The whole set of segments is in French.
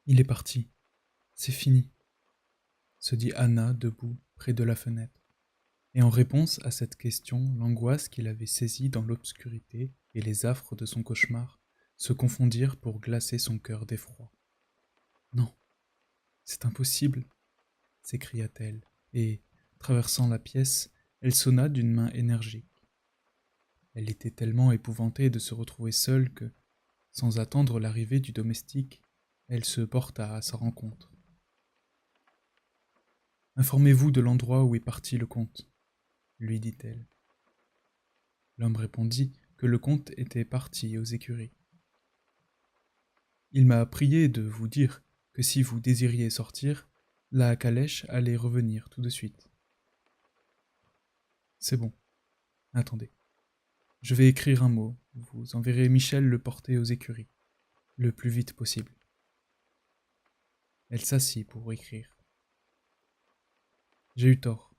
Il est parti, c'est fini, se dit Anna debout près de la fenêtre. Et en réponse à cette question, l'angoisse qui l'avait saisie dans l'obscurité et les affres de son cauchemar se confondirent pour glacer son cœur d'effroi. Non, c'est impossible, s'écria-t-elle, et, traversant la pièce, elle sonna d'une main énergique. Elle était tellement épouvantée de se retrouver seule que, sans attendre l'arrivée du domestique, elle se porta à sa rencontre. Informez-vous de l'endroit où est parti le comte, lui dit-elle. L'homme répondit que le comte était parti aux écuries. Il m'a prié de vous dire que si vous désiriez sortir, la calèche allait revenir tout de suite. C'est bon, attendez. Je vais écrire un mot, vous enverrez Michel le porter aux écuries, le plus vite possible. Elle s'assit pour écrire. J'ai eu tort.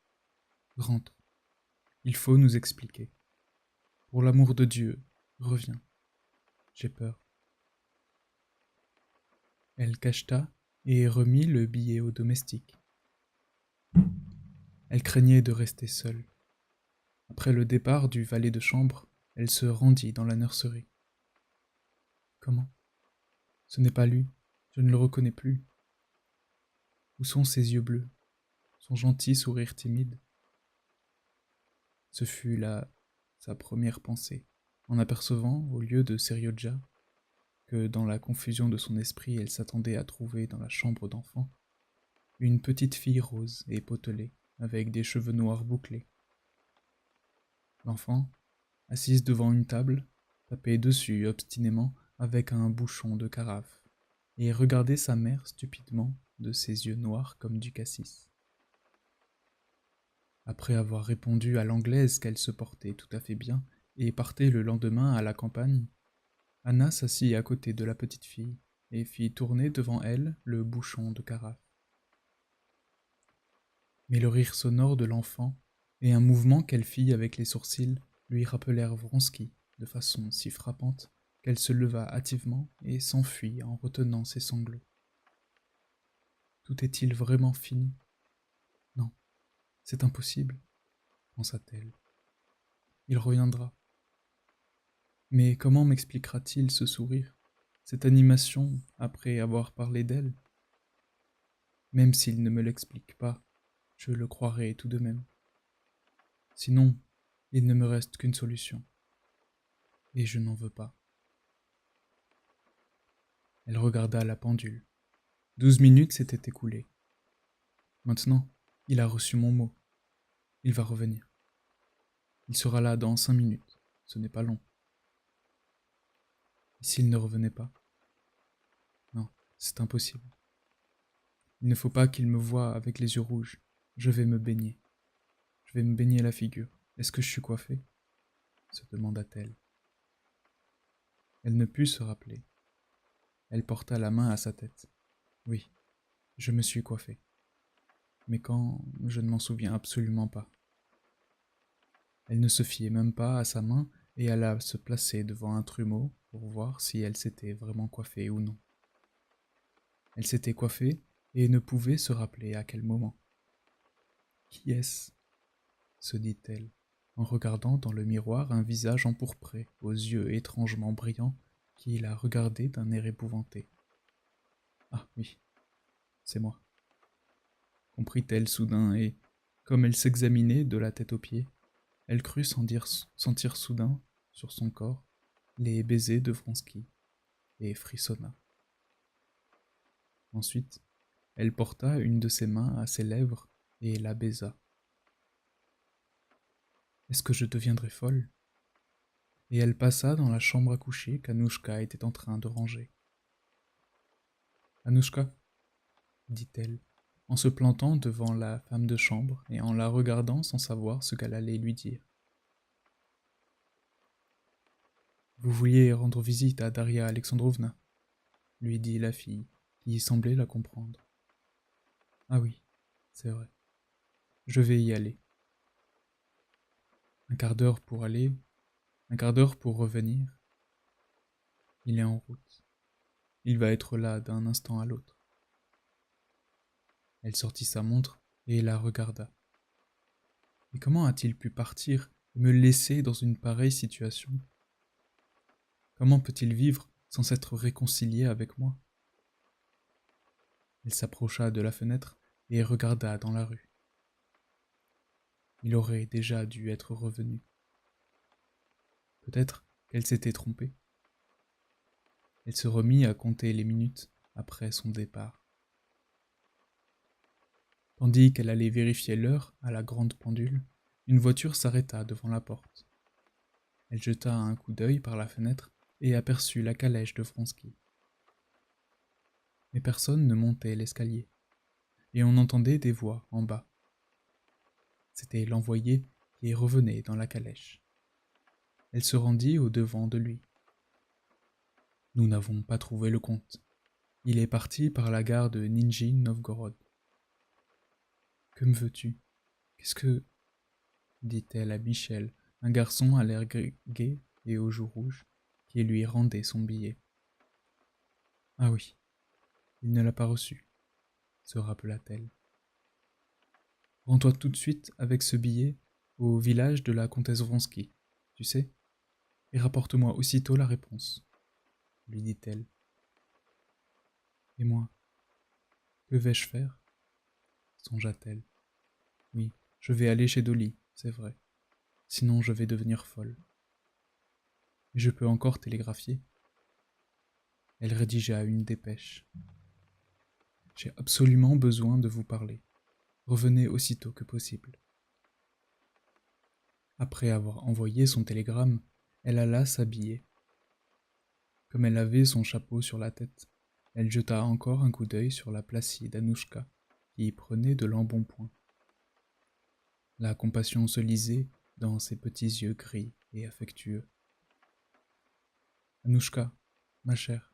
Rentre. Il faut nous expliquer. Pour l'amour de Dieu, reviens. J'ai peur. Elle cacheta et remit le billet au domestique. Elle craignait de rester seule. Après le départ du valet de chambre, elle se rendit dans la nurserie. Comment? Ce n'est pas lui. Je ne le reconnais plus. Où sont ses yeux bleus? Son gentil sourire timide? Ce fut là sa première pensée, en apercevant, au lieu de Seriodja, que dans la confusion de son esprit elle s'attendait à trouver dans la chambre d'enfant, une petite fille rose et potelée, avec des cheveux noirs bouclés. L'enfant, assise devant une table, tapait dessus obstinément avec un bouchon de carafe, et regardait sa mère stupidement de ses yeux noirs comme du cassis. Après avoir répondu à l'anglaise qu'elle se portait tout à fait bien et partait le lendemain à la campagne, Anna s'assit à côté de la petite fille et fit tourner devant elle le bouchon de carafe. Mais le rire sonore de l'enfant et un mouvement qu'elle fit avec les sourcils lui rappelèrent Vronsky de façon si frappante qu'elle se leva hâtivement et s'enfuit en retenant ses sanglots. Tout est-il vraiment fini? Non, c'est impossible, pensa-t-elle. Il reviendra. Mais comment m'expliquera-t-il ce sourire, cette animation après avoir parlé d'elle? Même s'il ne me l'explique pas, je le croirai tout de même. Sinon, il ne me reste qu'une solution. Et je n'en veux pas. Elle regarda la pendule. 12 minutes s'étaient écoulées. Maintenant, il a reçu mon mot. Il va revenir. Il sera là dans 5 minutes. Ce n'est pas long. Et s'il ne revenait pas? Non, c'est impossible. Il ne faut pas qu'il me voie avec les yeux rouges. Je vais me baigner. Je vais me baigner la figure. Est-ce que je suis coiffée? Se demanda-t-elle. Elle ne put se rappeler. Elle porta la main à sa tête. Oui, je me suis coiffée. Mais quand, je ne m'en souviens absolument pas. Elle ne se fiait même pas à sa main et alla se placer devant un trumeau pour voir si elle s'était vraiment coiffée ou non. Elle s'était coiffée et ne pouvait se rappeler à quel moment. Qui est-ce? Se dit-elle, en regardant dans le miroir un visage empourpré, aux yeux étrangement brillants, qui la regardait d'un air épouvanté. Ah oui, c'est moi, comprit-elle soudain, et, comme elle s'examinait de la tête aux pieds, elle crut sentir soudain, sur son corps, les baisers de Vronsky, et frissonna. Ensuite, elle porta une de ses mains à ses lèvres et la baisa. Est-ce que je deviendrai folle? Et elle passa dans la chambre à coucher qu'Anouchka était en train de ranger. Anouchka, dit-elle, en se plantant devant la femme de chambre et en la regardant sans savoir ce qu'elle allait lui dire. Vous vouliez rendre visite à Daria Alexandrovna, lui dit la fille, qui semblait la comprendre. Ah oui, c'est vrai. Je vais y aller. Un quart d'heure pour aller, un quart d'heure pour revenir. Il est en route. Il va être là d'un instant à l'autre. Elle sortit sa montre et la regarda. Mais comment a-t-il pu partir et me laisser dans une pareille situation? Comment peut-il vivre sans s'être réconcilié avec moi? Elle s'approcha de la fenêtre et regarda dans la rue. Il aurait déjà dû être revenu. Peut-être qu'elle s'était trompée. Elle se remit à compter les minutes après son départ. Tandis qu'elle allait vérifier l'heure à la grande pendule, une voiture s'arrêta devant la porte. Elle jeta un coup d'œil par la fenêtre et aperçut la calèche de Vronsky. Mais personne ne montait l'escalier, et on entendait des voix en bas. C'était l'envoyé qui revenait dans la calèche. Elle se rendit au-devant de lui. Nous n'avons pas trouvé le comte. Il est parti par la gare de Nijni-Novgorod. Que me veux-tu? Qu'est-ce que... dit-elle à Michel, un garçon à l'air gai et aux joues rouges, qui lui rendait son billet. Ah oui, il ne l'a pas reçu, se rappela-t-elle. Rends-toi tout de suite avec ce billet au village de la comtesse Vronsky, tu sais, et rapporte-moi aussitôt la réponse, lui dit-elle. Et moi, que vais-je faire? Songea-t-elle. Oui, je vais aller chez Dolly, c'est vrai. Sinon je vais devenir folle. Mais je peux encore télégraphier. Elle rédigea une dépêche. J'ai absolument besoin de vous parler. Revenez aussitôt que possible. Après avoir envoyé son télégramme, elle alla s'habiller. Comme elle avait son chapeau sur la tête, elle jeta encore un coup d'œil sur la placide Anouchka, qui y prenait de l'embonpoint. La compassion se lisait dans ses petits yeux gris et affectueux. Anouchka, ma chère,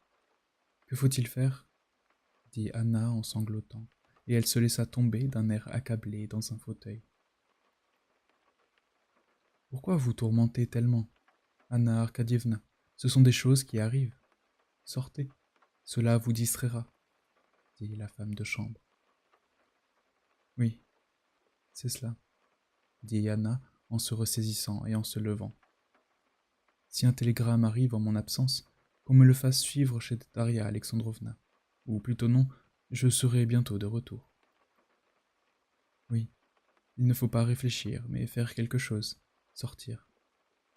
que faut-il faire? Dit Anna en sanglotant, et elle se laissa tomber d'un air accablé dans un fauteuil. Pourquoi vous tourmentez tellement, Anna Arkadievna? Ce sont des choses qui arrivent. Sortez, cela vous distraira, dit la femme de chambre. Oui, c'est cela, dit Anna en se ressaisissant et en se levant. Si un télégramme arrive en mon absence, qu'on me le fasse suivre chez Daria Alexandrovna. Ou plutôt non, je serai bientôt de retour. Oui, il ne faut pas réfléchir, mais faire quelque chose, sortir.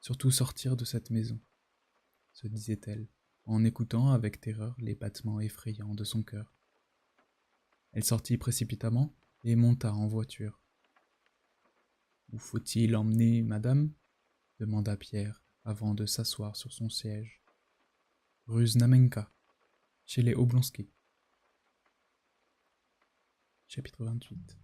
Surtout sortir de cette maison, se disait-elle, en écoutant avec terreur les battements effrayants de son cœur. Elle sortit précipitamment et monta en voiture. Où faut-il emmener madame? Demanda Pierre avant de s'asseoir sur son siège. Rue Znamenka, chez les Oblonsky. Chapitre 28.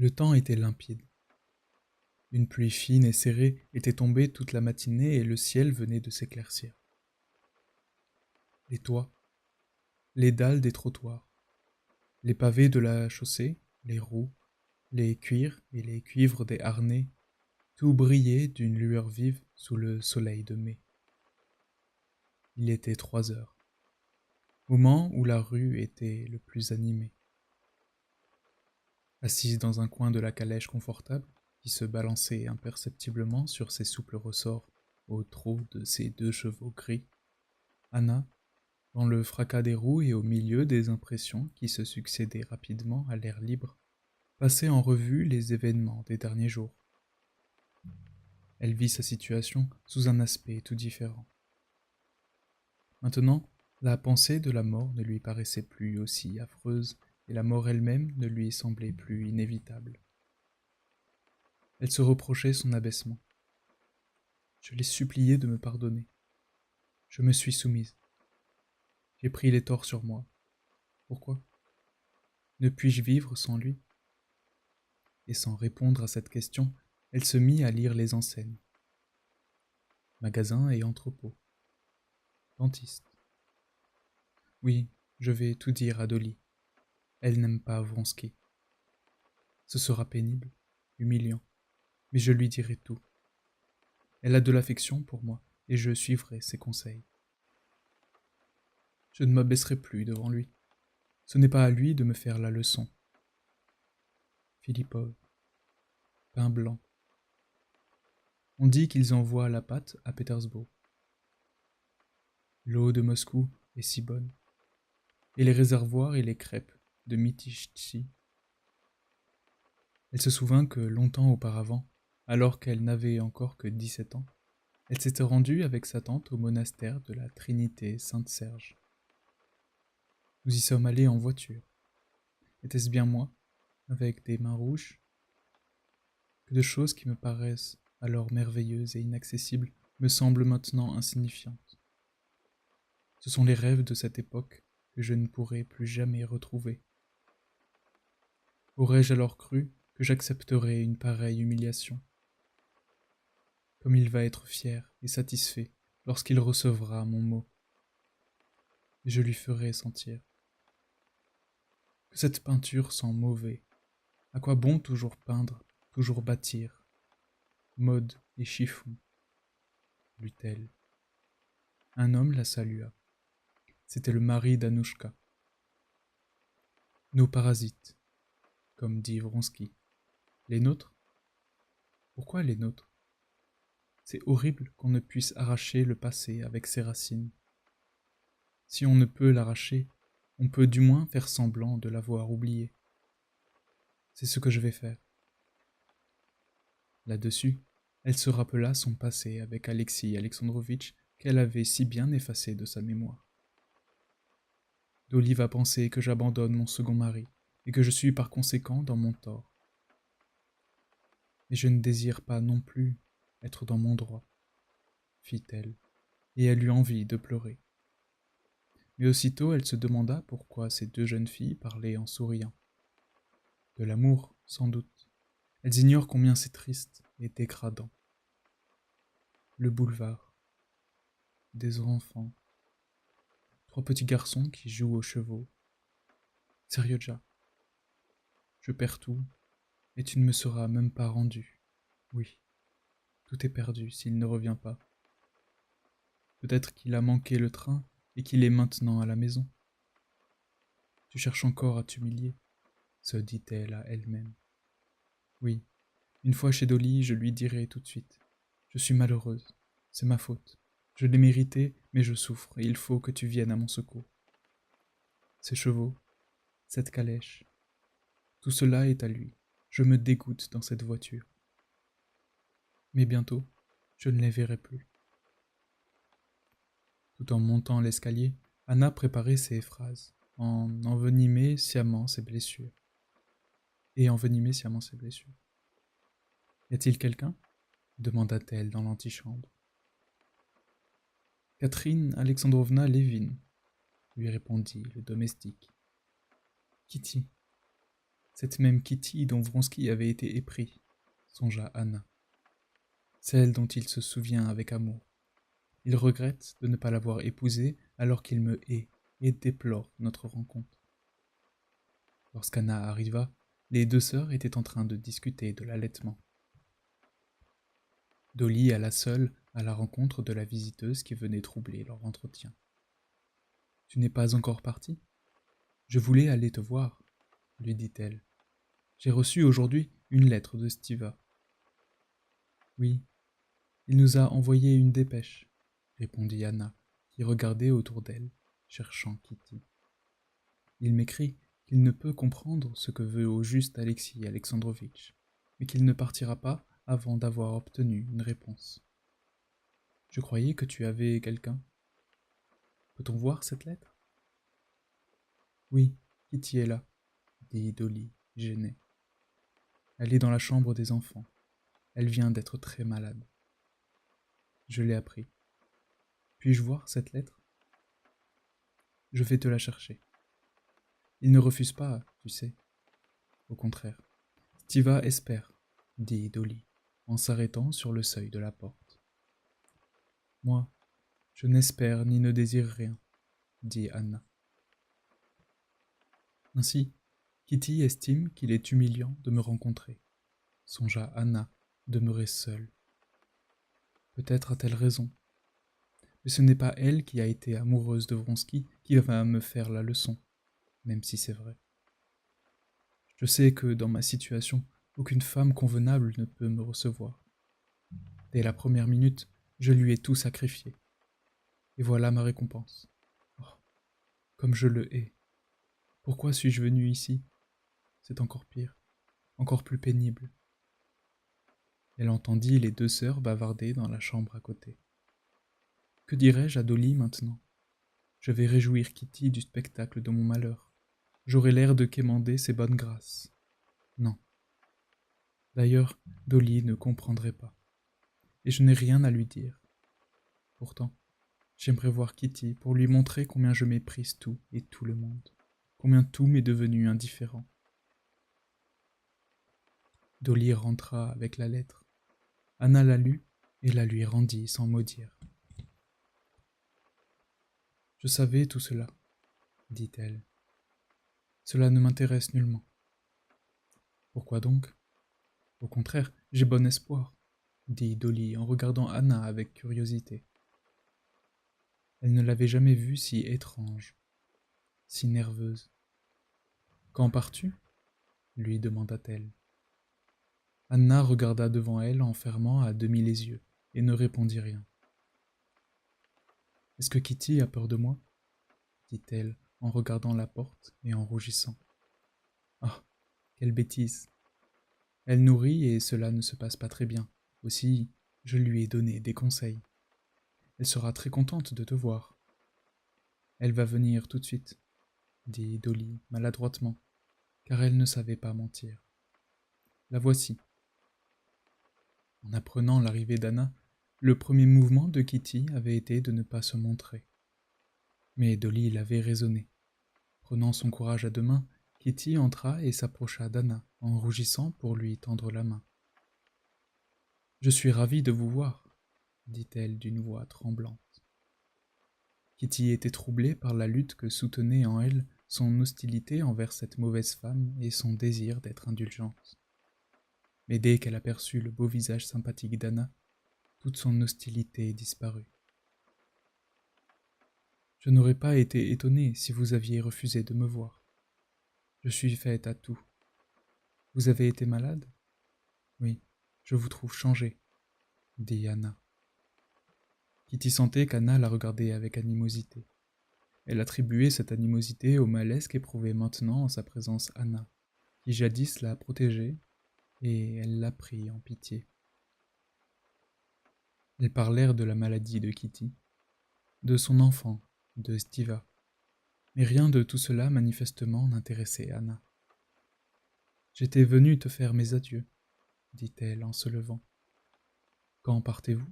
Le temps était limpide. Une pluie fine et serrée était tombée toute la matinée et le ciel venait de s'éclaircir. Les toits, les dalles des trottoirs, les pavés de la chaussée, les roues, les cuirs et les cuivres des harnais, tout brillait d'une lueur vive sous le soleil de mai. Il était 3 heures, moment où la rue était le plus animée. Assise dans un coin de la calèche confortable, qui se balançait imperceptiblement sur ses souples ressorts au trot de ses 2 chevaux gris, Anna, dans le fracas des roues et au milieu des impressions qui se succédaient rapidement à l'air libre, passait en revue les événements des derniers jours. Elle vit sa situation sous un aspect tout différent. Maintenant, la pensée de la mort ne lui paraissait plus aussi affreuse et la mort elle-même ne lui semblait plus inévitable. Elle se reprochait son abaissement. Je l'ai supplié de me pardonner. Je me suis soumise. J'ai pris les torts sur moi. Pourquoi? Ne puis-je vivre sans lui? Et sans répondre à cette question, elle se mit à lire les enseignes. Magasin et entrepôt. Dentiste. Oui, je vais tout dire à Dolly. Elle n'aime pas Vronsky. Ce sera pénible, humiliant, mais je lui dirai tout. Elle a de l'affection pour moi, et je suivrai ses conseils. Je ne m'abaisserai plus devant lui. Ce n'est pas à lui de me faire la leçon. Philippov. Pain blanc. On dit qu'ils envoient la pâte à Pétersbourg. L'eau de Moscou est si bonne. Et les réservoirs et les crêpes de Mytichtchi. Elle se souvint que longtemps auparavant, alors qu'elle n'avait encore que 17 ans, elle s'était rendue avec sa tante au monastère de la Trinité-Sainte-Serge. Nous y sommes allés en voiture. Était-ce bien moi, avec des mains rouges? Que de choses qui me paraissent alors merveilleuses et inaccessibles me semblent maintenant insignifiantes. Ce sont les rêves de cette époque que je ne pourrai plus jamais retrouver. Aurais-je alors cru que j'accepterais une pareille humiliation? Comme il va être fier et satisfait lorsqu'il recevra mon mot. Et je lui ferai sentir que cette peinture sent mauvais. À quoi bon toujours peindre, toujours bâtir? Mode et chiffon, lut-elle. Un homme la salua. C'était le mari d'Anouchka. Nos parasites, comme dit Vronsky. Les nôtres? Pourquoi les nôtres? C'est horrible qu'on ne puisse arracher le passé avec ses racines. Si on ne peut l'arracher, on peut du moins faire semblant de l'avoir oublié. C'est ce que je vais faire. Là-dessus, elle se rappela son passé avec Alexis Alexandrovitch qu'elle avait si bien effacé de sa mémoire. Dolly va penser que j'abandonne mon second mari et que je suis par conséquent dans mon tort. Mais je ne désire pas non plus être dans mon droit, fit-elle, et elle eut envie de pleurer. Mais aussitôt elle se demanda pourquoi ces deux jeunes filles parlaient en souriant. De l'amour, sans doute. Elles ignorent combien c'est triste et dégradant. Le boulevard. Des enfants. 3 petits garçons qui jouent aux chevaux. Seriodja. Je perds tout, et tu ne me seras même pas rendu. Oui, tout est perdu s'il ne revient pas. Peut-être qu'il a manqué le train et qu'il est maintenant à la maison. Tu cherches encore à t'humilier, se dit-elle à elle-même. Oui, une fois chez Dolly, je lui dirai tout de suite. Je suis malheureuse, c'est ma faute. Je l'ai mérité, mais je souffre, et il faut que tu viennes à mon secours. Ces chevaux, cette calèche, tout cela est à lui. Je me dégoûte dans cette voiture. Mais bientôt, je ne les verrai plus. Tout en montant l'escalier, Anna préparait ses phrases, envenimait sciemment ses blessures. Et envenimait sciemment ses blessures. Y a-t-il quelqu'un? Demanda-t-elle dans l'antichambre. Catherine Alexandrovna Levin, lui répondit le domestique. Kitty. Cette même Kitty dont Vronsky avait été épris, songea Anna. Celle dont il se souvient avec amour. Il regrette de ne pas l'avoir épousée alors qu'il me hait et déplore notre rencontre. Lorsqu'Anna arriva, les deux sœurs étaient en train de discuter de l'allaitement. Dolly alla seule à la rencontre de la visiteuse qui venait troubler leur entretien. « Tu n'es pas encore partie? Je voulais aller te voir, » lui dit-elle. « J'ai reçu aujourd'hui une lettre de Stiva. »« Oui, il nous a envoyé une dépêche, » répondit Anna, qui regardait autour d'elle, cherchant Kitty. « Il m'écrit qu'il ne peut comprendre ce que veut au juste Alexis Alexandrovitch, mais qu'il ne partira pas avant d'avoir obtenu une réponse. Je croyais que tu avais quelqu'un. Peut-on voir cette lettre? Oui, Kitty est là, dit Dolly, gênée. Elle est dans la chambre des enfants. Elle vient d'être très malade. Je l'ai appris. Puis-je voir cette lettre? Je vais te la chercher. Il ne refuse pas, tu sais. Au contraire. Stiva espère, dit Dolly, en s'arrêtant sur le seuil de la porte. Moi, je n'espère ni ne désire rien, dit Anna. Ainsi, Kitty estime qu'il est humiliant de me rencontrer, songea Anna, demeurée seule. Peut-être a-t-elle raison. Mais ce n'est pas elle qui a été amoureuse de Vronsky qui va me faire la leçon, même si c'est vrai. Je sais que, dans ma situation, aucune femme convenable ne peut me recevoir. Dès la première minute, je lui ai tout sacrifié. Et voilà ma récompense. Oh, comme je le hais. Pourquoi suis-je venu ici? C'est encore pire, encore plus pénible. Elle entendit les deux sœurs bavarder dans la chambre à côté. Que dirais-je à Dolly maintenant? Je vais réjouir Kitty du spectacle de mon malheur. J'aurai l'air de quémander ses bonnes grâces. Non. D'ailleurs, Dolly ne comprendrait pas. Et je n'ai rien à lui dire. Pourtant, j'aimerais voir Kitty pour lui montrer combien je méprise tout et tout le monde. Combien tout m'est devenu indifférent. Dolly rentra avec la lettre. Anna la lut et la lui rendit sans mot dire. Je savais tout cela, dit-elle. Cela ne m'intéresse nullement. Pourquoi donc? Au contraire, j'ai bon espoir, dit Dolly en regardant Anna avec curiosité. Elle ne l'avait jamais vue si étrange, si nerveuse. Quand pars-tu? Lui demanda-t-elle. Anna regarda devant elle en fermant à demi les yeux et ne répondit rien. Est-ce que Kitty a peur de moi? Dit-elle en regardant la porte et en rougissant. Ah, quelle bêtise! Elle nous rit et cela ne se passe pas très bien. Aussi, je lui ai donné des conseils. Elle sera très contente de te voir. Elle va venir tout de suite, dit Dolly maladroitement, car elle ne savait pas mentir. La voici. En apprenant l'arrivée d'Anna, le premier mouvement de Kitty avait été de ne pas se montrer. Mais Dolly l'avait raisonné. Prenant son courage à deux mains, Kitty entra et s'approcha d'Anna, en rougissant pour lui tendre la main. « Je suis ravie de vous voir, » dit-elle d'une voix tremblante. Kitty était troublée par la lutte que soutenait en elle son hostilité envers cette mauvaise femme et son désir d'être indulgente. Mais dès qu'elle aperçut le beau visage sympathique d'Anna, toute son hostilité disparut. « Je n'aurais pas été étonnée si vous aviez refusé de me voir. Je suis faite à tout. Vous avez été malade? Oui, je vous trouve changée, dit Anna. Kitty sentait qu'Anna la regardait avec animosité. Elle attribuait cette animosité au malaise qu'éprouvait maintenant en sa présence Anna, qui jadis la protégeait, et elle la prit en pitié. Elles parlèrent de la maladie de Kitty, de son enfant, de Stiva, mais rien de tout cela manifestement n'intéressait Anna. « J'étais venue te faire mes adieux, » dit-elle en se levant. « Quand partez-vous »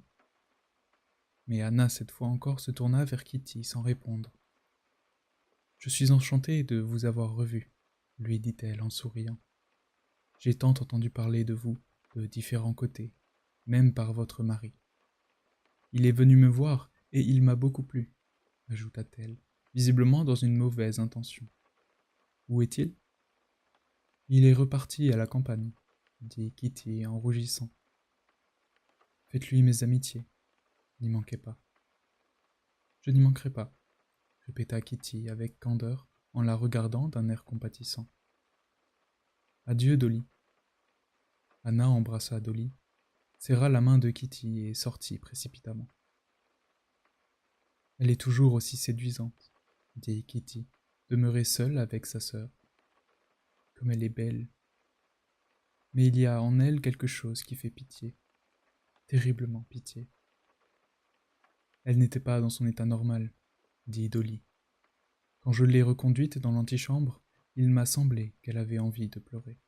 Mais Anna cette fois encore se tourna vers Kitty sans répondre. « Je suis enchantée de vous avoir revu, » lui dit-elle en souriant. « J'ai tant entendu parler de vous, de différents côtés, même par votre mari. Il est venu me voir et il m'a beaucoup plu, » ajouta-t-elle, visiblement dans une mauvaise intention. « Où est-il » ? « Il est reparti à la campagne, » dit Kitty en rougissant. « Faites-lui mes amitiés, n'y manquez pas. »« Je n'y manquerai pas, » répéta Kitty avec candeur en la regardant d'un air compatissant. « Adieu, Dolly. » Anna embrassa Dolly, serra la main de Kitty et sortit précipitamment. « Elle est toujours aussi séduisante, » dit Kitty, demeurée seule avec sa sœur. « Comme elle est belle. Mais il y a en elle quelque chose qui fait pitié, terriblement pitié. » « Elle n'était pas dans son état normal, » dit Dolly. « Quand je l'ai reconduite dans l'antichambre, il m'a semblé qu'elle avait envie de pleurer. »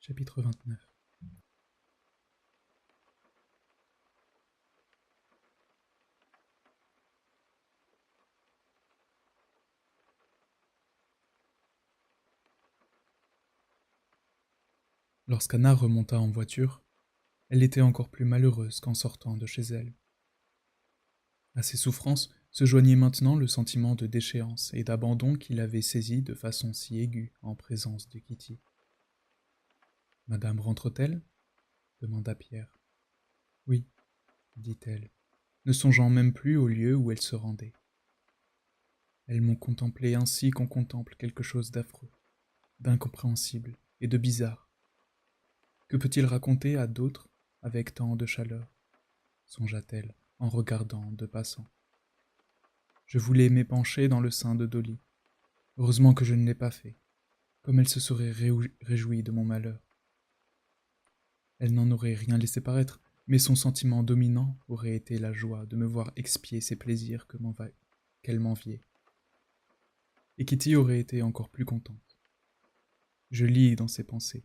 Chapitre 29. Lorsqu'Anna remonta en voiture, elle était encore plus malheureuse qu'en sortant de chez elle. À ses souffrances se joignait maintenant le sentiment de déchéance et d'abandon qui l'avait saisie de façon si aiguë en présence de Kitty. « Madame rentre-t-elle » demanda Pierre. « Oui, » dit-elle, ne songeant même plus au lieu où elle se rendait. Elles m'ont contemplé ainsi qu'on contemple quelque chose d'affreux, d'incompréhensible et de bizarre. Que peut-il raconter à d'autres avec tant de chaleur, songea-t-elle en regardant de passant. Je voulais m'épancher dans le sein de Dolly. Heureusement que je ne l'ai pas fait, comme elle se serait réjouie de mon malheur. Elle n'en aurait rien laissé paraître, mais son sentiment dominant aurait été la joie de me voir expier ses plaisirs qu'elle m'enviait. Et Kitty aurait été encore plus contente. Je lis dans ses pensées.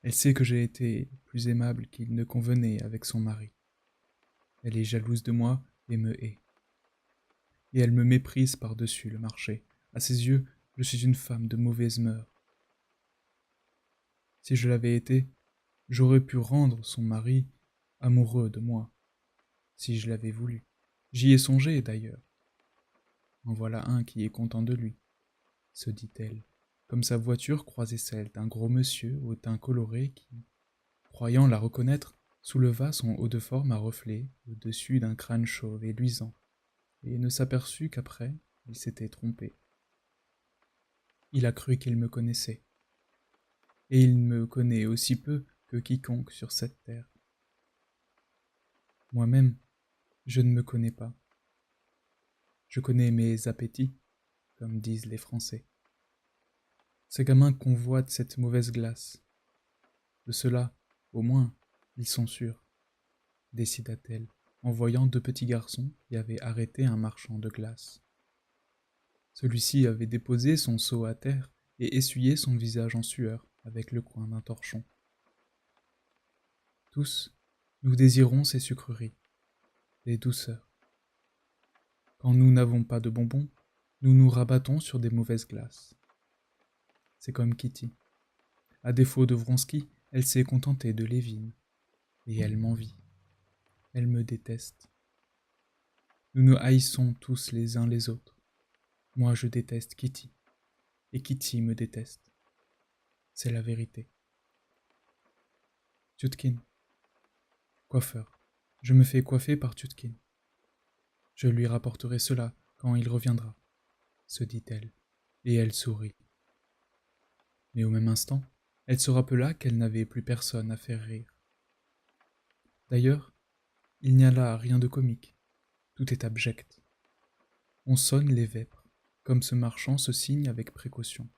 Elle sait que j'ai été plus aimable qu'il ne convenait avec son mari. Elle est jalouse de moi et me hait. Et elle me méprise par-dessus le marché. À ses yeux, je suis une femme de mauvaise mœurs. Si je l'avais été, j'aurais pu rendre son mari amoureux de moi, si je l'avais voulu. J'y ai songé d'ailleurs. En voilà un qui est content de lui, se dit-elle, comme sa voiture croisait celle d'un gros monsieur au teint coloré qui, croyant la reconnaître, souleva son haut de forme à reflets au-dessus d'un crâne chauve et luisant, et ne s'aperçut qu'après, il s'était trompé. Il a cru qu'il me connaissait, et il me connaît aussi peu que quiconque sur cette terre. Moi-même, je ne me connais pas. Je connais mes appétits, comme disent les Français. Ces gamins convoitent cette mauvaise glace. De cela, au moins, ils sont sûrs, décida-t-elle, en voyant deux petits garçons qui avaient arrêté un marchand de glace. Celui-ci avait déposé son seau à terre et essuyé son visage en sueur avec le coin d'un torchon. Tous, nous désirons ces sucreries, des douceurs. Quand nous n'avons pas de bonbons, nous nous rabattons sur des mauvaises glaces. C'est comme Kitty. À défaut de Vronsky, elle s'est contentée de Lévin. Et elle m'envie. Elle me déteste. Nous nous haïssons tous les uns les autres. Moi, je déteste Kitty. Et Kitty me déteste. C'est la vérité. Tutkin. Coiffeur. Je me fais coiffer par Tutkin. Je lui rapporterai cela quand il reviendra, se dit-elle, et elle sourit. Mais au même instant, elle se rappela qu'elle n'avait plus personne à faire rire. D'ailleurs, il n'y a là rien de comique. Tout est abject. On sonne les vêpres, comme ce marchand se signe avec précaution.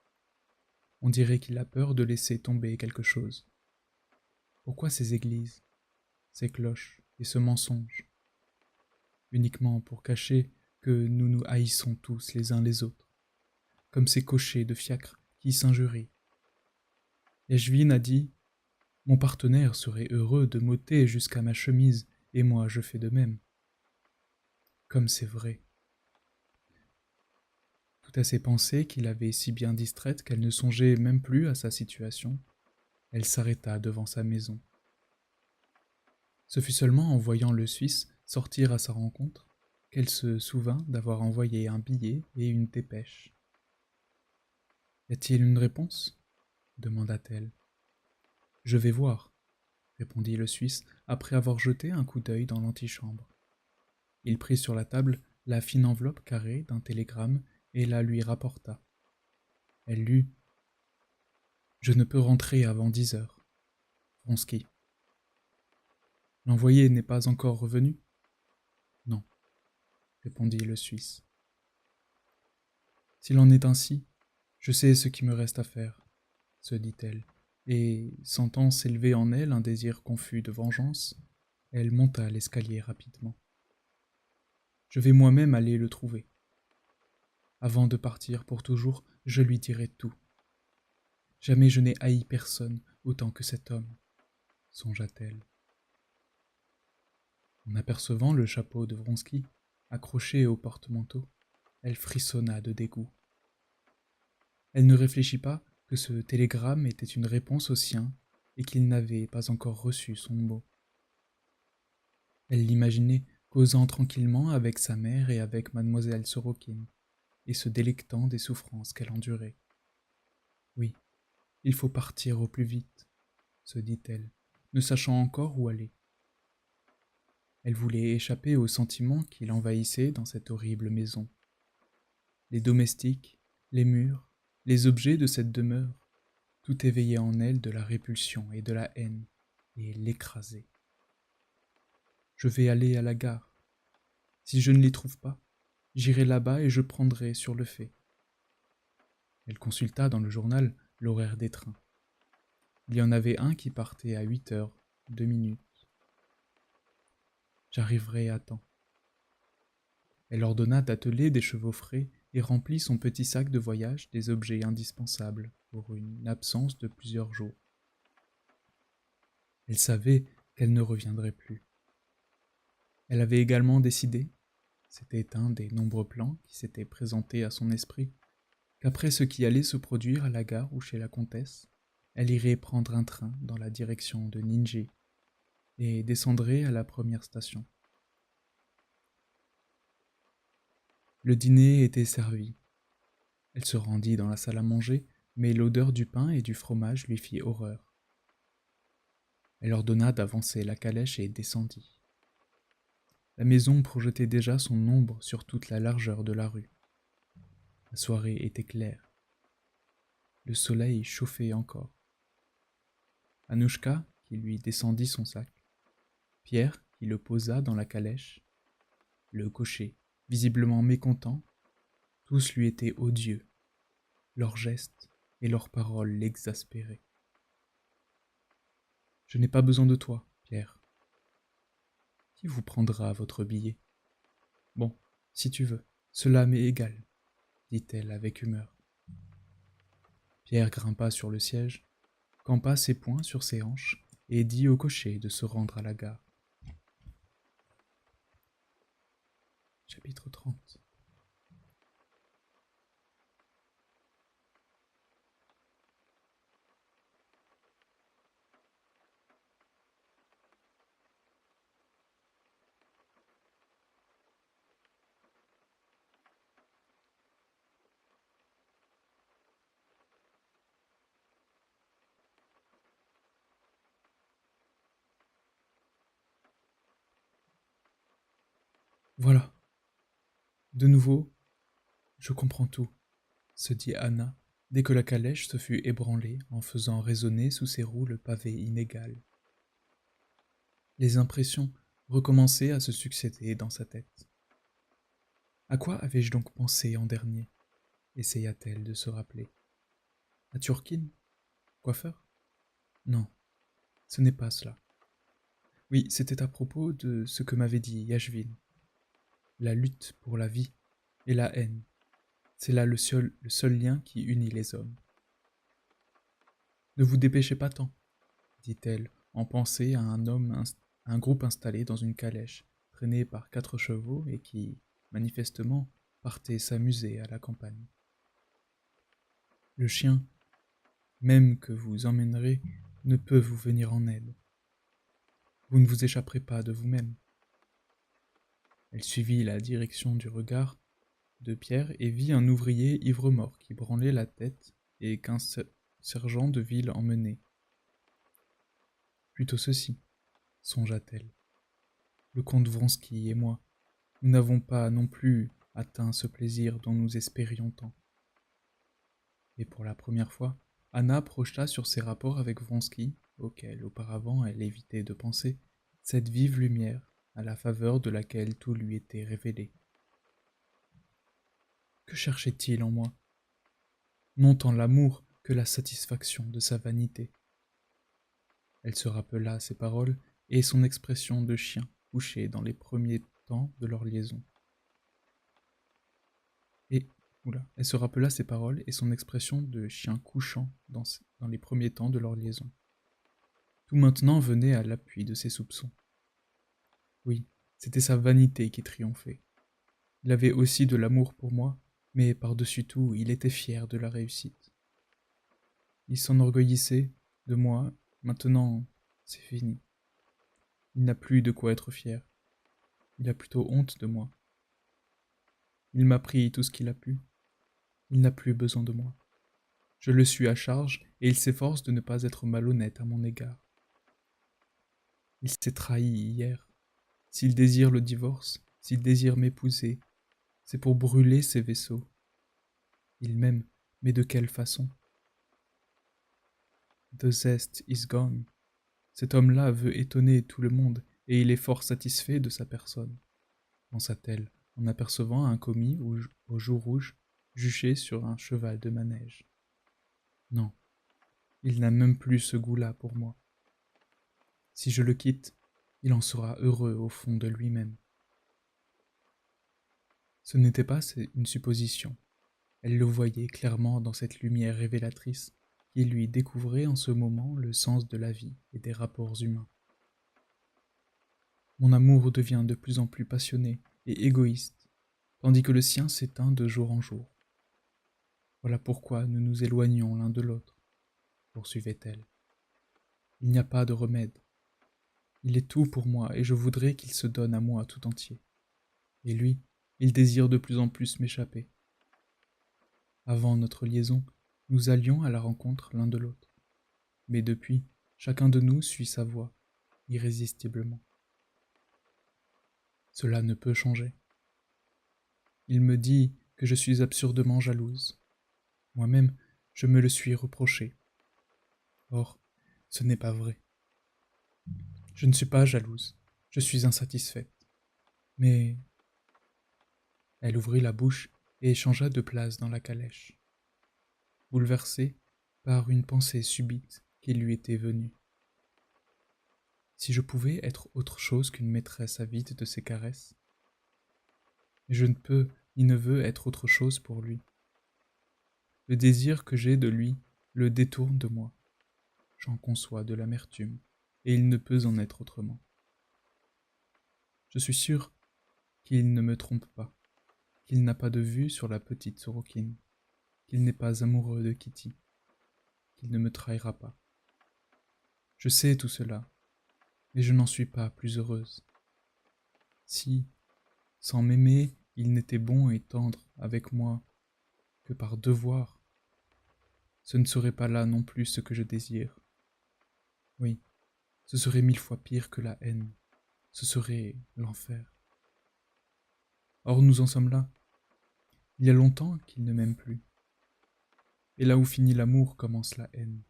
On dirait qu'il a peur de laisser tomber quelque chose. Pourquoi ces églises, ces cloches et ce mensonge? Uniquement pour cacher que nous nous haïssons tous les uns les autres, comme ces cochers de fiacre qui s'injurient. Yashvin a dit « Mon partenaire serait heureux de m'ôter jusqu'à ma chemise, et moi je fais de même. » Comme c'est vrai. Tout à ces pensées qu'il avait si bien distraites qu'elle ne songeait même plus à sa situation, elle s'arrêta devant sa maison. Ce fut seulement en voyant le Suisse sortir à sa rencontre qu'elle se souvint d'avoir envoyé un billet et une dépêche. « Y a-t-il une réponse » demanda-t-elle. « Je vais voir » répondit le Suisse après avoir jeté un coup d'œil dans l'antichambre. Il prit sur la table la fine enveloppe carrée d'un télégramme et la lui rapporta. Elle lut « Je ne peux rentrer avant 10 heures. Vronsky. » L'envoyé n'est pas encore revenu ? Non, répondit le Suisse. S'il en est ainsi, je sais ce qui me reste à faire, se dit-elle, et, sentant s'élever en elle un désir confus de vengeance, elle monta l'escalier rapidement. Je vais moi-même aller le trouver. Avant de partir pour toujours, je lui dirai tout. Jamais je n'ai haï personne autant que cet homme, songea-t-elle. En apercevant le chapeau de Vronsky, accroché au porte-manteau, elle frissonna de dégoût. Elle ne réfléchit pas que ce télégramme était une réponse au sien et qu'il n'avait pas encore reçu son mot. Elle l'imaginait causant tranquillement avec sa mère et avec mademoiselle Sorokin, et se délectant des souffrances qu'elle endurait. Oui, il faut partir au plus vite, se dit-elle, ne sachant encore où aller. Elle voulait échapper aux sentiments qui l'envahissaient dans cette horrible maison. Les domestiques, les murs, les objets de cette demeure, tout éveillait en elle de la répulsion et de la haine, et l'écrasait. Je vais aller à la gare. Si je ne les trouve pas, j'irai là-bas et je prendrai sur le fait. Elle consulta dans le journal l'horaire des trains. Il y en avait un qui partait à 8h02. J'arriverai à temps. Elle ordonna d'atteler des chevaux frais et remplit son petit sac de voyage des objets indispensables pour une absence de plusieurs jours. Elle savait qu'elle ne reviendrait plus. Elle avait également décidé, c'était un des nombreux plans qui s'étaient présentés à son esprit, qu'après ce qui allait se produire à la gare ou chez la comtesse, elle irait prendre un train dans la direction de Ninji et descendrait à la première station. Le dîner était servi. Elle se rendit dans la salle à manger, mais l'odeur du pain et du fromage lui fit horreur. Elle ordonna d'avancer la calèche et descendit. La maison projetait déjà son ombre sur toute la largeur de la rue. La soirée était claire. Le soleil chauffait encore. Anouchka, qui lui descendit son sac, Pierre, qui le posa dans la calèche, le cocher, visiblement mécontent, tous lui étaient odieux. Leurs gestes et leurs paroles l'exaspéraient. « Je n'ai pas besoin de toi, Pierre. Qui vous prendra votre billet ? Bon, si tu veux, cela m'est égal, dit-elle avec humeur. Pierre grimpa sur le siège, campa ses poings sur ses hanches et dit au cocher de se rendre à la gare. Chapitre 30. Voilà. De nouveau, je comprends tout, se dit Anna, dès que la calèche se fut ébranlée en faisant résonner sous ses roues le pavé inégal. Les impressions recommençaient à se succéder dans sa tête. À quoi avais-je donc pensé en dernier ? Essaya-t-elle de se rappeler. À Turquine ? Coiffeur ? Non, ce n'est pas cela. Oui, c'était à propos de ce que m'avait dit Yashvin. La lutte pour la vie et la haine. C'est là le seul lien qui unit les hommes. Ne vous dépêchez pas tant, dit-elle en pensée à un groupe installé dans une calèche, traînée par 4 chevaux et qui, manifestement, partait s'amuser à la campagne. Le chien, même que vous emmènerez, ne peut vous venir en aide. Vous ne vous échapperez pas de vous-même. Elle suivit la direction du regard de Pierre et vit un ouvrier ivre-mort qui branlait la tête et qu'un sergent de ville emmenait. Plutôt ceci, songea-t-elle. Le comte Vronsky et moi, nous n'avons pas non plus atteint ce plaisir dont nous espérions tant. Et pour la première fois, Anna projeta sur ses rapports avec Vronsky, auxquels auparavant elle évitait de penser, cette vive lumière à la faveur de laquelle tout lui était révélé. Que cherchait-il en moi ? Non tant l'amour que la satisfaction de sa vanité. Elle se rappela ses paroles et son expression de chien couché dans les premiers temps de leur liaison. Elle se rappela ses paroles et son expression de chien couchant dans les premiers temps de leur liaison. Tout maintenant venait à l'appui de ses soupçons. Oui, c'était sa vanité qui triomphait. Il avait aussi de l'amour pour moi, mais par-dessus tout, il était fier de la réussite. Il s'enorgueillissait de moi Maintenant, c'est fini. Il n'a plus de quoi être fier. Il a plutôt honte de moi. Il m'a pris tout ce qu'il a pu. Il n'a plus besoin de moi. Je le suis à charge et il s'efforce de ne pas être malhonnête à mon égard. Il s'est trahi hier. S'il désire le divorce, s'il désire m'épouser, c'est pour brûler ses vaisseaux. Il m'aime, mais de quelle façon? The zest is gone. Cet homme-là veut étonner tout le monde, et il est fort satisfait de sa personne, pensa-t-elle, en apercevant un commis aux joues rouges juché sur un cheval de manège. Non, il n'a même plus ce goût-là pour moi. Si je le quitte, il en sera heureux au fond de lui-même. Ce n'était pas une supposition. Elle le voyait clairement dans cette lumière révélatrice qui lui découvrait en ce moment le sens de la vie et des rapports humains. Mon amour devient de plus en plus passionné et égoïste, tandis que le sien s'éteint de jour en jour. Voilà pourquoi nous nous éloignons l'un de l'autre, poursuivait-elle. Il n'y a pas de remède. Il est tout pour moi et je voudrais qu'il se donne à moi tout entier. Et lui, il désire de plus en plus m'échapper. Avant notre liaison, nous allions à la rencontre l'un de l'autre. Mais depuis, chacun de nous suit sa voie, irrésistiblement. Cela ne peut changer. Il me dit que je suis absurdement jalouse. Moi-même, je me le suis reproché. Or, ce n'est pas vrai. Je ne suis pas jalouse, je suis insatisfaite. Mais... Elle ouvrit la bouche et changea de place dans la calèche, bouleversée par une pensée subite qui lui était venue. Si je pouvais être autre chose qu'une maîtresse avide de ses caresses, mais je ne peux ni ne veux être autre chose pour lui. Le désir que j'ai de lui le détourne de moi. J'en conçois de l'amertume, et il ne peut en être autrement. Je suis sûr qu'il ne me trompe pas, qu'il n'a pas de vue sur la petite Sorokine, qu'il n'est pas amoureux de Kitty, qu'il ne me trahira pas. Je sais tout cela, mais je n'en suis pas plus heureuse. Si, sans m'aimer, il n'était bon et tendre avec moi que par devoir, ce ne serait pas là non plus ce que je désire. Oui, ce serait 1000 fois pire que la haine, ce serait l'enfer. Or nous en sommes là. Il y a longtemps qu'il ne m'aime plus. Et là où finit l'amour commence la haine.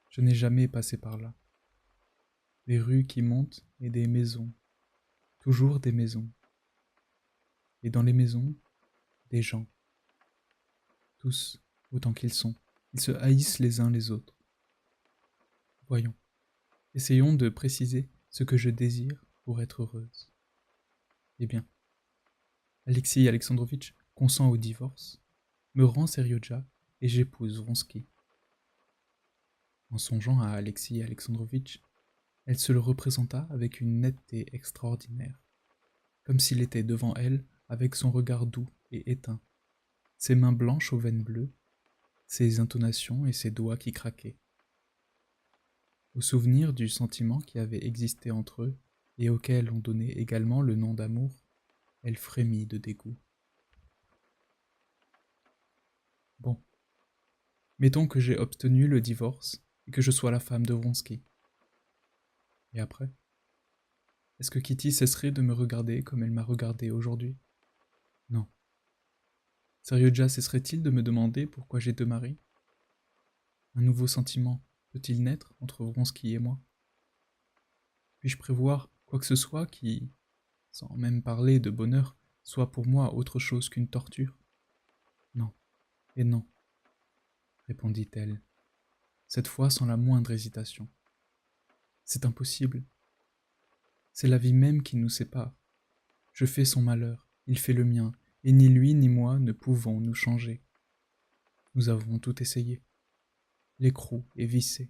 Je n'ai jamais passé par là. Des rues qui montent et des maisons, toujours des maisons. Et dans les maisons, des gens. Tous, autant qu'ils sont, ils se haïssent les uns les autres. Voyons, essayons de préciser ce que je désire pour être heureuse. Eh bien, Alexis Alexandrovitch consent au divorce, me rend Seriodja et j'épouse Vronsky. En songeant à Alexis Alexandrovitch, elle se le représenta avec une netteté extraordinaire, comme s'il était devant elle avec son regard doux et éteint, ses mains blanches aux veines bleues, ses intonations et ses doigts qui craquaient. Au souvenir du sentiment qui avait existé entre eux et auquel on donnait également le nom d'amour, elle frémit de dégoût. Bon, mettons que j'ai obtenu le divorce et que je sois la femme de Vronsky. Et après? Est-ce que Kitty cesserait de me regarder comme elle m'a regardé aujourd'hui? Non. Seriodja cesserait-il de me demander pourquoi j'ai deux maris? Un nouveau sentiment peut-il naître entre Vronsky et moi? Puis-je prévoir quoi que ce soit qui, sans même parler de bonheur, soit pour moi autre chose qu'une torture? Non, et non, répondit-elle, cette fois sans la moindre hésitation. C'est impossible. C'est la vie même qui nous sépare. Je fais son malheur, il fait le mien, et ni lui ni moi ne pouvons nous changer. Nous avons tout essayé. L'écrou est vissé.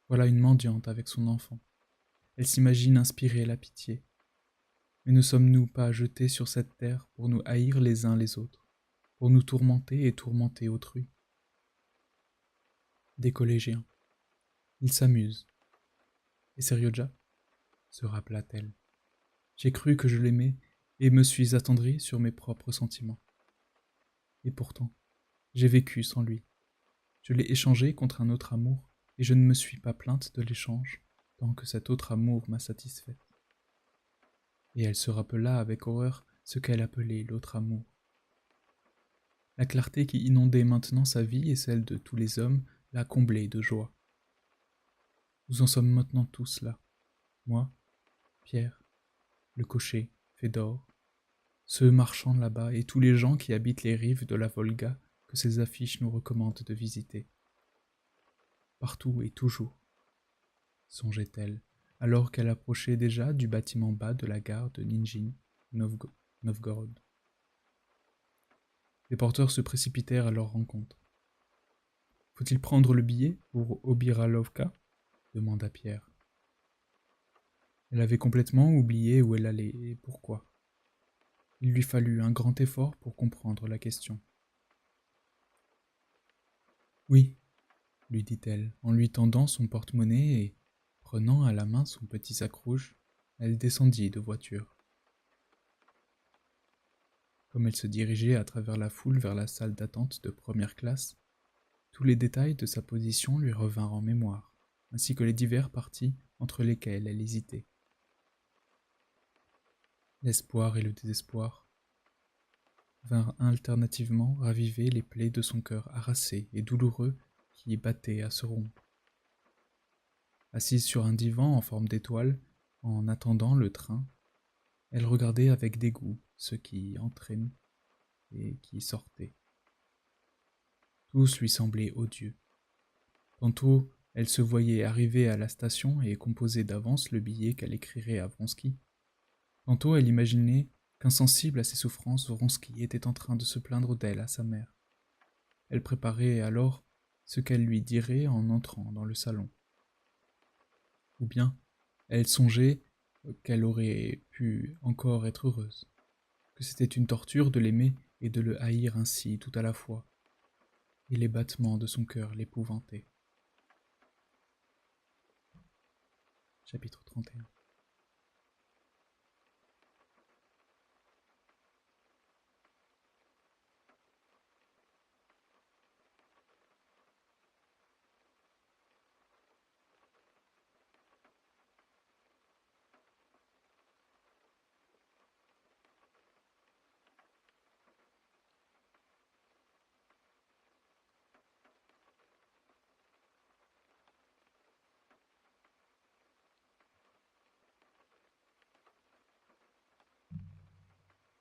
Voilà une mendiante avec son enfant. Elle s'imagine inspirer la pitié. Mais ne sommes-nous pas jetés sur cette terre pour nous haïr les uns les autres, pour nous tourmenter et tourmenter autrui? Des collégiens. Ils s'amusent. Et c'est Ryoja, se rappela-t-elle. J'ai cru que je l'aimais et me suis attendrie sur mes propres sentiments. Et pourtant, j'ai vécu sans lui. Je l'ai échangé contre un autre amour et je ne me suis pas plainte de l'échange tant que cet autre amour m'a satisfaite. Et elle se rappela avec horreur ce qu'elle appelait l'autre amour. La clarté qui inondait maintenant sa vie et celle de tous les hommes la comblait de joie. Nous en sommes maintenant tous là. Moi, Pierre, le cocher, Fédor, ce marchand là-bas et tous les gens qui habitent les rives de la Volga que ces affiches nous recommandent de visiter. Partout et toujours, songeait-elle, alors qu'elle approchait déjà du bâtiment bas de la gare de Nijni Novgorod. Les porteurs se précipitèrent à leur rencontre. « Faut-il prendre le billet pour Obiralovka » demanda Pierre. Elle avait complètement oublié où elle allait et pourquoi. Il lui fallut un grand effort pour comprendre la question. « Oui, » lui dit-elle, en lui tendant son porte-monnaie et, prenant à la main son petit sac rouge, elle descendit de voiture. Comme elle se dirigeait à travers la foule vers la salle d'attente de première classe, tous les détails de sa position lui revinrent en mémoire, ainsi que les divers partis entre lesquels elle hésitait. L'espoir et le désespoir vinrent alternativement raviver les plaies de son cœur harassé et douloureux qui battaient à se rompre. Assise sur un divan en forme d'étoile, en attendant le train, elle regardait avec dégoût ceux qui entraient et qui sortaient. Tous lui semblaient odieux. Tantôt, elle se voyait arriver à la station et composer d'avance le billet qu'elle écrirait à Vronsky. Tantôt, elle imaginait qu'insensible à ses souffrances, Vronsky était en train de se plaindre d'elle à sa mère. Elle préparait alors ce qu'elle lui dirait en entrant dans le salon. Ou bien, elle songeait qu'elle aurait pu encore être heureuse, que c'était une torture de l'aimer et de le haïr ainsi tout à la fois, et les battements de son cœur l'épouvantaient. Chapitre 31.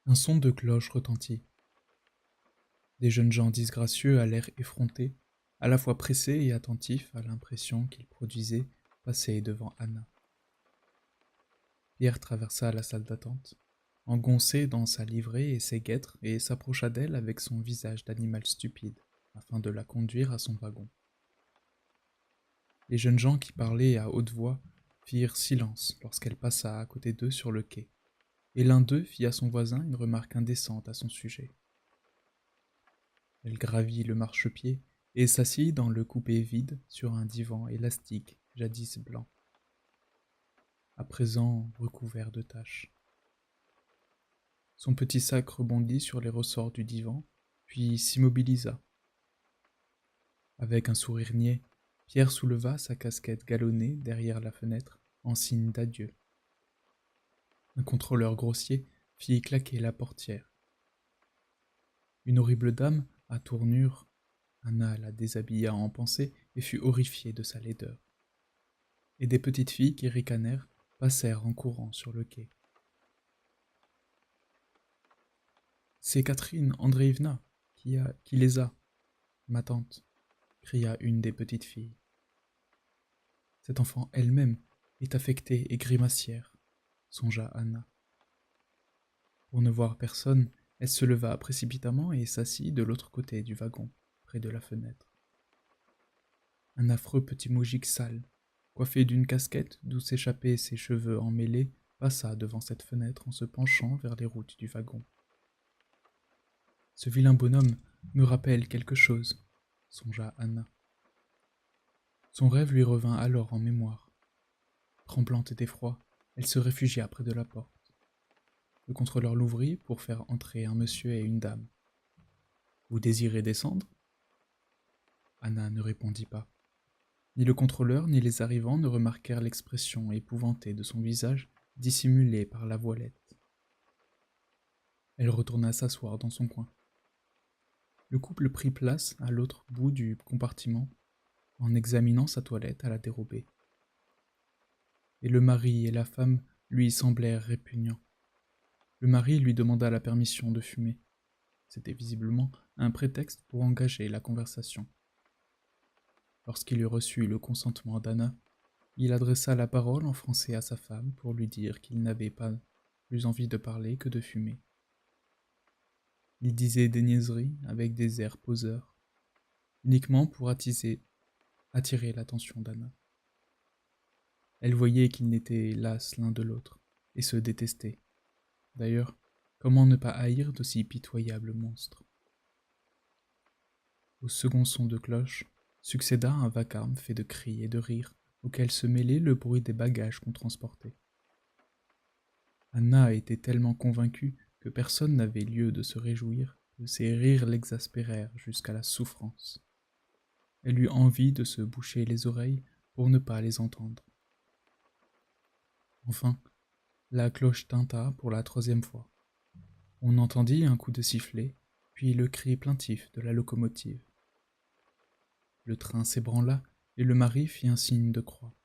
Un son de cloche retentit. Des jeunes gens disgracieux à l'air effronté, à la fois pressés et attentifs à l'impression qu'ils produisaient, passaient devant Anna. Pierre traversa la salle d'attente, engoncé dans sa livrée et ses guêtres, et s'approcha d'elle avec son visage d'animal stupide, afin de la conduire à son wagon. Les jeunes gens qui parlaient à haute voix firent silence lorsqu'elle passa à côté d'eux sur le quai, et l'un d'eux fit à son voisin une remarque indécente à son sujet. Elle gravit le marchepied et s'assit dans le coupé vide sur un divan élastique jadis blanc, à présent recouvert de taches. Son petit sac rebondit sur les ressorts du divan, puis s'immobilisa. Avec un sourire niais, Pierre souleva sa casquette galonnée derrière la fenêtre en signe d'adieu. Un contrôleur grossier fit claquer la portière. Une horrible dame, à tournure, Anna la déshabilla en pensée et fut horrifiée de sa laideur. Et des petites filles qui ricanèrent passèrent en courant sur le quai. « C'est Catherine Andreevna qui les a, ma tante », cria une des petites filles. « Cette enfant elle-même est affectée et grimacière », songea Anna. Pour ne voir personne, elle se leva précipitamment et s'assit de l'autre côté du wagon, près de la fenêtre. Un affreux petit moujik sale, coiffé d'une casquette d'où s'échappaient ses cheveux emmêlés, passa devant cette fenêtre en se penchant vers les routes du wagon. « Ce vilain bonhomme me rappelle quelque chose, songea Anna. Son rêve lui revint alors en mémoire. Tremblante d'effroi, elle se réfugia près de la porte. Le contrôleur l'ouvrit pour faire entrer un monsieur et une dame. « Vous désirez descendre ?» Anna ne répondit pas. Ni le contrôleur ni les arrivants ne remarquèrent l'expression épouvantée de son visage dissimulée par la voilette. Elle retourna s'asseoir dans son coin. Le couple prit place à l'autre bout du compartiment en examinant sa toilette à la dérobée. Et le mari et la femme lui semblèrent répugnants. Le mari lui demanda la permission de fumer. C'était visiblement un prétexte pour engager la conversation. Lorsqu'il eut reçu le consentement d'Anna, il adressa la parole en français à sa femme pour lui dire qu'il n'avait pas plus envie de parler que de fumer. Il disait des niaiseries avec des airs poseurs, uniquement pour attirer l'attention d'Anna. Elle voyait qu'ils n'étaient las l'un de l'autre, et se détestaient. D'ailleurs, comment ne pas haïr d'aussi pitoyables monstres? Au second son de cloche, succéda un vacarme fait de cris et de rires, auquel se mêlait le bruit des bagages qu'on transportait. Anna était tellement convaincue que personne n'avait lieu de se réjouir, que ces rires l'exaspérèrent jusqu'à la souffrance. Elle eut envie de se boucher les oreilles pour ne pas les entendre. Enfin, la cloche tinta pour la 3e fois. On entendit un coup de sifflet, puis le cri plaintif de la locomotive. Le train s'ébranla et le mari fit un signe de croix.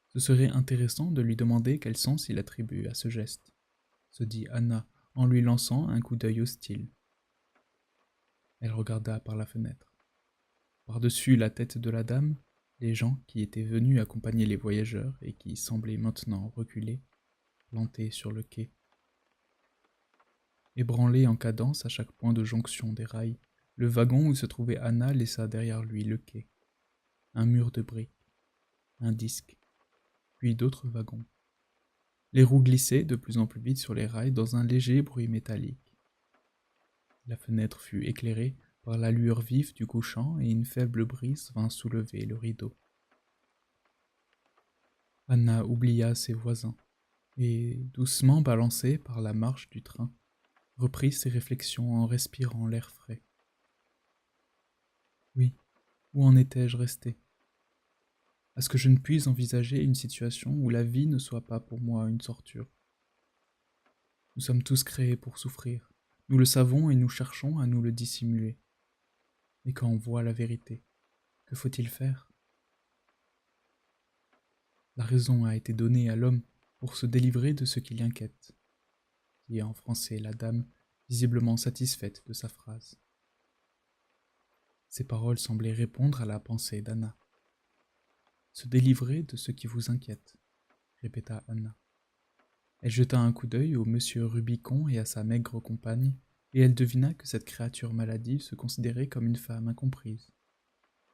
Ce serait intéressant de lui demander quel sens il attribue à ce geste, se dit Anna en lui lançant un coup d'œil hostile. Elle regarda par la fenêtre. Par-dessus la tête de la dame, les gens qui étaient venus accompagner les voyageurs et qui semblaient maintenant reculer, plantés sur le quai. Ébranlé en cadence à chaque point de jonction des rails, le wagon où se trouvait Anna laissa derrière lui le quai, un mur de briques, un disque, puis d'autres wagons. Les roues glissaient de plus en plus vite sur les rails dans un léger bruit métallique. La fenêtre fut éclairée par la lueur vive du couchant et une faible brise vint soulever le rideau. Anna oublia ses voisins et, doucement balancée par la marche du train, reprit ses réflexions en respirant l'air frais. Oui, où en étais-je resté? Est-ce que je ne puis envisager une situation où la vie ne soit pas pour moi une torture? Nous sommes tous créés pour souffrir. Nous le savons et nous cherchons à nous le dissimuler. Mais quand on voit la vérité, que faut-il faire? La raison a été donnée à l'homme pour se délivrer de ce qui l'inquiète, dit en français la dame, visiblement satisfaite de sa phrase. Ces paroles semblaient répondre à la pensée d'Anna. Se délivrer de ce qui vous inquiète, répéta Anna. Elle jeta un coup d'œil au monsieur Rubicon et à sa maigre compagne, et elle devina que cette créature maladive se considérait comme une femme incomprise,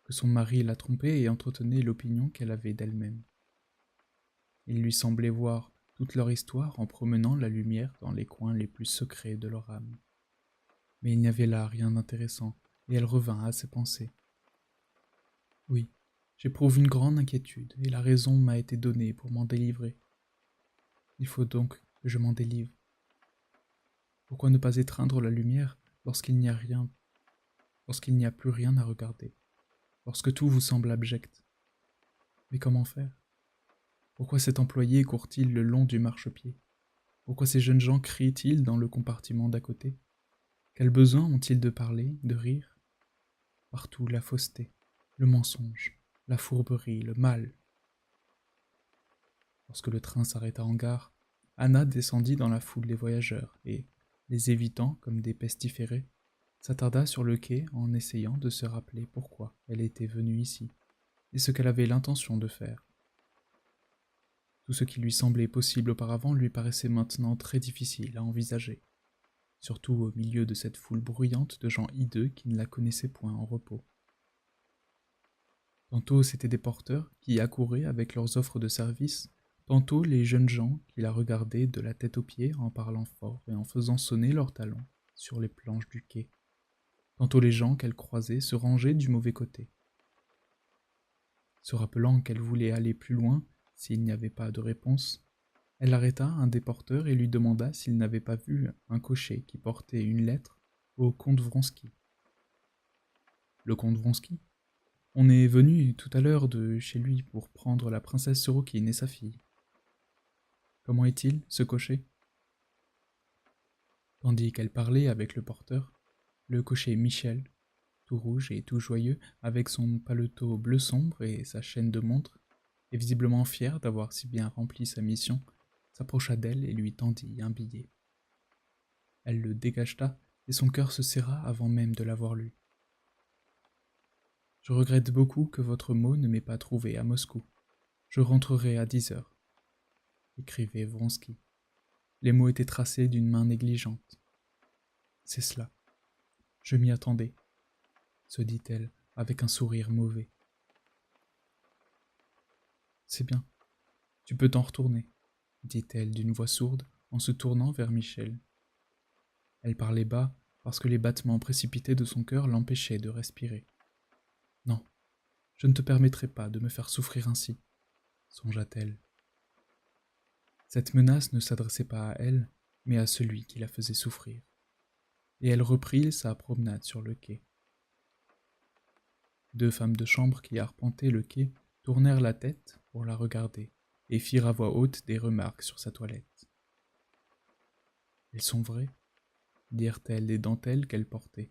que son mari la trompait et entretenait l'opinion qu'elle avait d'elle-même. Il lui semblait voir toute leur histoire en promenant la lumière dans les coins les plus secrets de leur âme. Mais il n'y avait là rien d'intéressant, et elle revint à ses pensées. Oui, j'éprouve une grande inquiétude, et la raison m'a été donnée pour m'en délivrer. Il faut donc que je m'en délivre. Pourquoi ne pas éteindre la lumière lorsqu'il n'y a plus rien à regarder, lorsque tout vous semble abject? Mais comment faire? Pourquoi cet employé court-il le long du marchepied? Pourquoi ces jeunes gens crient-ils dans le compartiment d'à côté? Quel besoin ont-ils de parler, de rire? Partout la fausseté, le mensonge, la fourberie, le mal. Lorsque le train s'arrêta en gare, Anna descendit dans la foule des voyageurs et, les évitant comme des pestiférés, s'attarda sur le quai en essayant de se rappeler pourquoi elle était venue ici et ce qu'elle avait l'intention de faire. Tout ce qui lui semblait possible auparavant lui paraissait maintenant très difficile à envisager, surtout au milieu de cette foule bruyante de gens hideux qui ne la connaissaient point en repos. Tantôt c'étaient des porteurs qui accouraient avec leurs offres de service, tantôt les jeunes gens qui la regardaient de la tête aux pieds en parlant fort et en faisant sonner leurs talons sur les planches du quai. Tantôt les gens qu'elle croisait se rangeaient du mauvais côté. Se rappelant qu'elle voulait aller plus loin s'il n'y avait pas de réponse, elle arrêta un des porteurs et lui demanda s'il n'avait pas vu un cocher qui portait une lettre au comte Vronsky. Le comte Vronsky? On est venu tout à l'heure de chez lui pour prendre la princesse Sorokine et sa fille. Comment est-il, ce cocher? Tandis qu'elle parlait avec le porteur, le cocher Michel, tout rouge et tout joyeux, avec son paletot bleu sombre et sa chaîne de montre, et visiblement fier d'avoir si bien rempli sa mission, s'approcha d'elle et lui tendit un billet. Elle le dégageta, et son cœur se serra avant même de l'avoir lu. « Je regrette beaucoup que votre mot ne m'ait pas trouvé à Moscou. Je rentrerai à 10 heures, écrivait Vronsky. Les mots étaient tracés d'une main négligente. C'est cela. Je m'y attendais, se dit-elle avec un sourire mauvais. C'est bien. Tu peux t'en retourner, dit-elle d'une voix sourde en se tournant vers Michel. Elle parlait bas parce que les battements précipités de son cœur l'empêchaient de respirer. Non, je ne te permettrai pas de me faire souffrir ainsi, songea-t-elle. Cette menace ne s'adressait pas à elle, mais à celui qui la faisait souffrir. Et elle reprit sa promenade sur le quai. Deux femmes de chambre qui arpentaient le quai tournèrent la tête pour la regarder et firent à voix haute des remarques sur sa toilette. « Elles sont vraies » dirent-elles des dentelles qu'elle portait.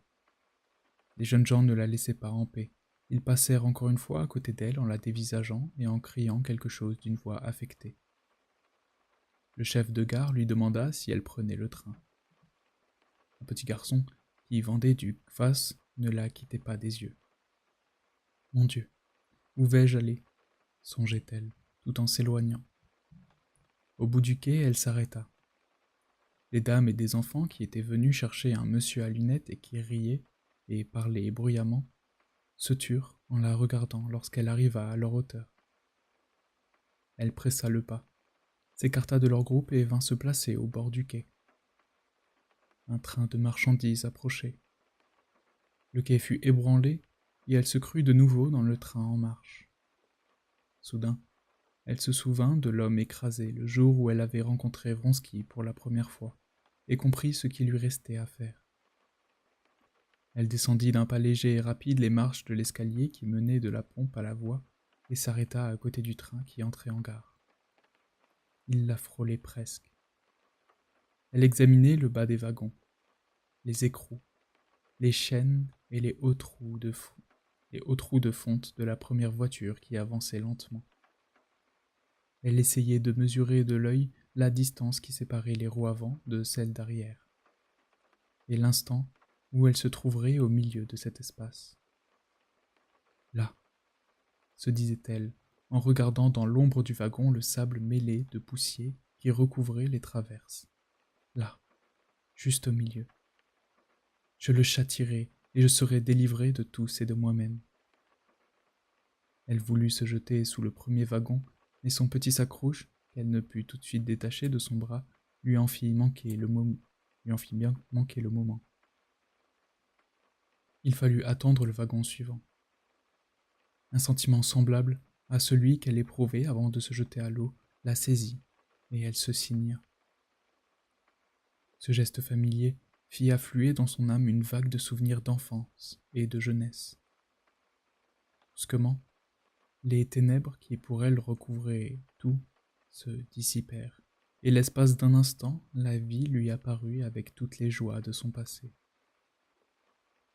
Les jeunes gens ne la laissaient pas en paix. Ils passèrent encore une fois à côté d'elle en la dévisageant et en criant quelque chose d'une voix affectée. Le chef de gare lui demanda si elle prenait le train. Un petit garçon qui vendait du kvass ne la quittait pas des yeux. « Mon Dieu, où vais-je aller » songeait-elle, tout en s'éloignant. Au bout du quai, elle s'arrêta. Des dames et des enfants qui étaient venus chercher un monsieur à lunettes et qui riaient et parlaient bruyamment se turent en la regardant lorsqu'elle arriva à leur hauteur. Elle pressa le pas, s'écarta de leur groupe et vint se placer au bord du quai. Un train de marchandises approchait. Le quai fut ébranlé et elle se crut de nouveau dans le train en marche. Soudain, elle se souvint de l'homme écrasé le jour où elle avait rencontré Vronsky pour la première fois et comprit ce qui lui restait à faire. Elle descendit d'un pas léger et rapide les marches de l'escalier qui menait de la pompe à la voie et s'arrêta à côté du train qui entrait en gare. Il la frôlait presque. Elle examinait le bas des wagons, les écrous, les chaînes et les hauts trous de fonte de la première voiture qui avançait lentement. Elle essayait de mesurer de l'œil la distance qui séparait les roues avant de celles d'arrière, et l'instant où elle se trouverait au milieu de cet espace. Là, se disait-elle, en regardant dans l'ombre du wagon le sable mêlé de poussière qui recouvrait les traverses. Là, juste au milieu. Je le châtierai et je serai délivrée de tous et de moi-même. Elle voulut se jeter sous le premier wagon, mais son petit sac rouge, qu'elle ne put tout de suite détacher de son bras, lui en fit bien manquer le moment. Il fallut attendre le wagon suivant. Un sentiment semblable à celui qu'elle éprouvait avant de se jeter à l'eau la saisit, et elle se signa. Ce geste familier fit affluer dans son âme une vague de souvenirs d'enfance et de jeunesse. Brusquement, les ténèbres qui pour elle recouvraient tout se dissipèrent, et l'espace d'un instant, la vie lui apparut avec toutes les joies de son passé.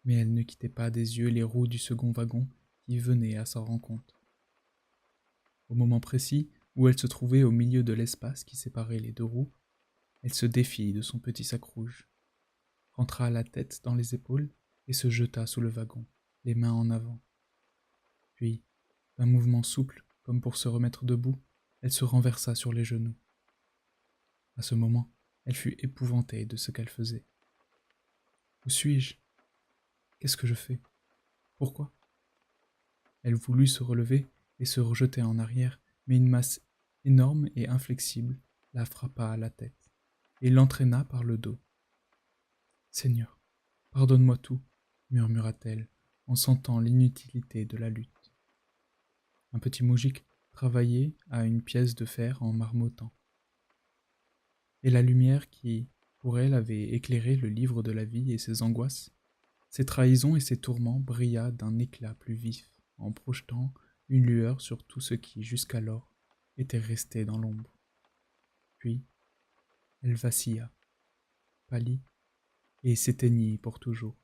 Mais elle ne quittait pas des yeux les roues du second wagon qui venaient à sa rencontre. Au moment précis où elle se trouvait au milieu de l'espace qui séparait les deux roues, elle se défit de son petit sac rouge, rentra la tête dans les épaules et se jeta sous le wagon, les mains en avant. Puis, d'un mouvement souple, comme pour se remettre debout, elle se renversa sur les genoux. À ce moment, elle fut épouvantée de ce qu'elle faisait. Où suis-je? Qu'est-ce que je fais? Pourquoi? Elle voulut se relever et se rejeter en arrière, mais une masse énorme et inflexible la frappa à la tête et l'entraîna par le dos. « Seigneur, pardonne-moi tout, » murmura-t-elle en sentant l'inutilité de la lutte. un petit moujik travaillait à une pièce de fer en marmottant. Et la lumière qui, pour elle, avait éclairé le livre de la vie et ses angoisses, ses trahisons et ses tourments brilla d'un éclat plus vif en projetant une lueur sur tout ce qui, jusqu'alors, était resté dans l'ombre. Puis, elle vacilla, pâlit et s'éteignit pour toujours.